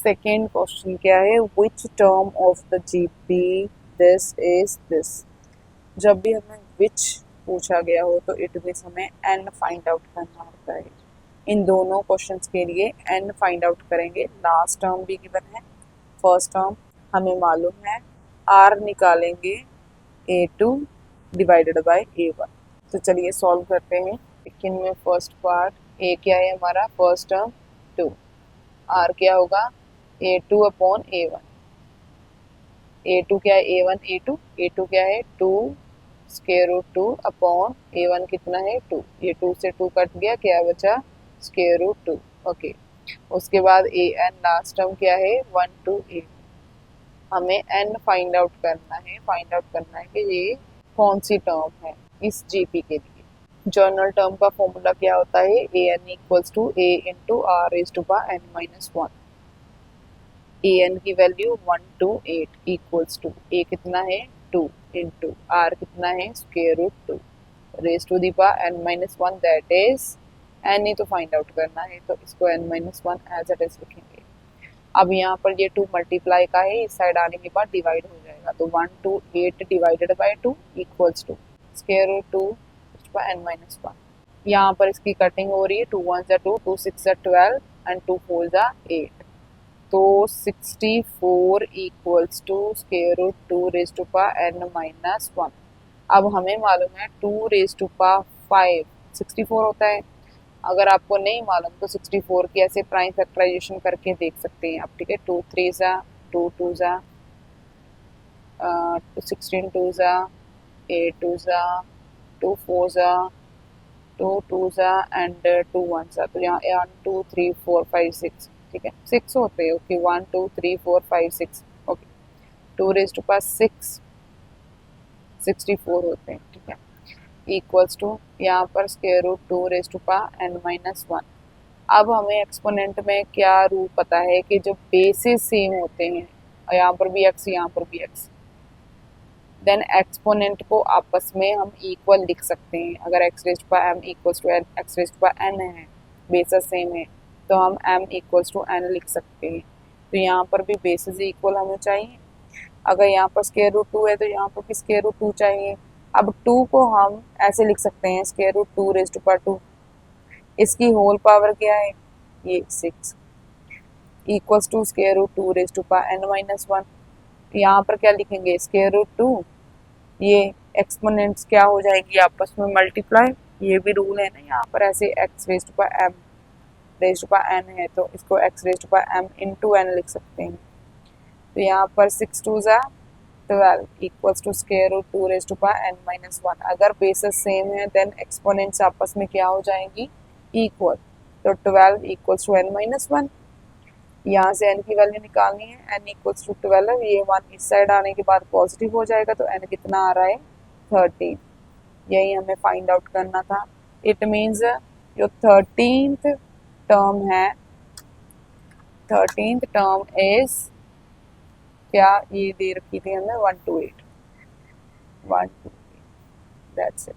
Second question क्या है, which term of the GP this is this. जब भी हमें विच पूछा गया हो तो इट मीन्स हमें एन फाइंड आउट करना होता है। इन दोनों क्वेश्चंस के लिए एन फाइंड आउट करेंगे। लास्ट टर्म भी गिवन है, फर्स्ट टर्म हमें मालूम है, आर निकालेंगे A2 डिवाइडेड बाय A1। तो चलिए सॉल्व करते हैं। लेकिन में फर्स्ट पार्ट ए क्या है हमारा, फर्स्ट टर्म 2, आर क्या होगा A2 अपॉन A1। A2 क्या है, A1 A2 क्या है 2 स्क्वायर रूट 2 अपॉन A1 कितना है 2। ये 2 से 2 कट गया, क्या बचा स्क्वायर रूट 2। ओके, उसके बाद an लास्ट टर्म क्या है 1 to 8। हमें n फाइंड आउट करना है, फाइंड आउट करना है कि ये कौन सी टर्म है इस जीपी के लिए। जर्नल टर्म का फॉर्मूला क्या होता है, an equals to a into r raise to power n minus 1। an की value 1 to 8 equals to a कितना है 2 इंटू r कितना है square root 2 raise to the power n minus 1, that is n ही तो फाइंड आउट करना है, तो इसको n minus 1 as it is लिखेंगे। अब यहाँ पर ये 2 मल्टीप्लाई का है, इस साइड आने के बाद डिवाइड हो जाएगा, तो 1 to 8 divided by 2 equals to square root 2 n minus 1। यहाँ पर इसकी कटिंग हो रही है, 2 1 जा 2, 2 6 जा 12 एंड 2 4 जा 8, तो 64 equals to square root 2 raise to power n minus 1। अब हमें मालूम है 2 रेज़ टू पावर 5 64 होता है। अगर आपको नहीं मालूम तो 64 की ऐसे प्राइम फैक्टराइजेशन करके देख सकते हैं आप, ठीक है। 2 3 जा 2 2 जा 16 2 जा 8 2 जा 2 4 जा 2 2 जा एंड 2 1 जा, तो यहाँ 1 2 3 4 5 6, ठीक है 6 होते हैं। Okay 1 2 3 4 5 6, okay 2 raise to power 6 64 होते हैं, ठीक है। इक्वल्स टू यहाँ पर square root 2 raise to power n minus 1। अब हमें एक्सपोनेंट में क्या रूल पता है कि जो बेसिस सेम होते हैं, यहाँ पर भी x यहाँ पर भी x, देन एक्सपोनेंट को आपस में हम इक्वल लिख सकते हैं। अगर x raise to power m equals to x raise to power n है, बेसिस सेम है, तो हम m इक्वल्स टू n लिख सकते हैं। तो यहाँ पर भी बेसिस इक्वल हमें चाहिए। अगर यहाँ पर स्क्वायर रूट 2 है तो यहाँ पर भी स्क्वायर रूट 2 चाहिए। अब 2 को हम ऐसे लिख सकते हैं square root 2 raise to power 2, इसकी होल पावर क्या है ये 6 equals to square root 2 raise to power n minus 1। यहाँ पर क्या लिखेंगे स्क्वायर रूट 2, ये एक्सपोनेंट्स क्या हो जाएंगी आपस में मल्टीप्लाई, ये भी रूल है ना। यहाँ पर ऐसे x raise to power m raise to power n है, तो इसको x raise to power m into n लिख सकते हैं। तो यहाँ पर 6 2 जा 12 equals to square root 2 raise to power n minus 1। अगर बेसिस सेम है देन एक्सपोनेंट्स आपस में क्या हो जाएंगी इक्वल, तो 12 इक्वल्स टू n माइनस 1। यहाँ से n की वैल्यू निकालनी है, n इक्वल्स टू 12, ये 1 इस साइड आने के बाद पॉजिटिव हो जाएगा, तो n कितना आ रहा है 13। यही हमें फाइंड आउट करना था। इट मीन्स जो 13th टर्म है, 13th टर्म इज क्या, ये दे रखी थी हमें 1 to 8, 1 to 8, दैट्स इट।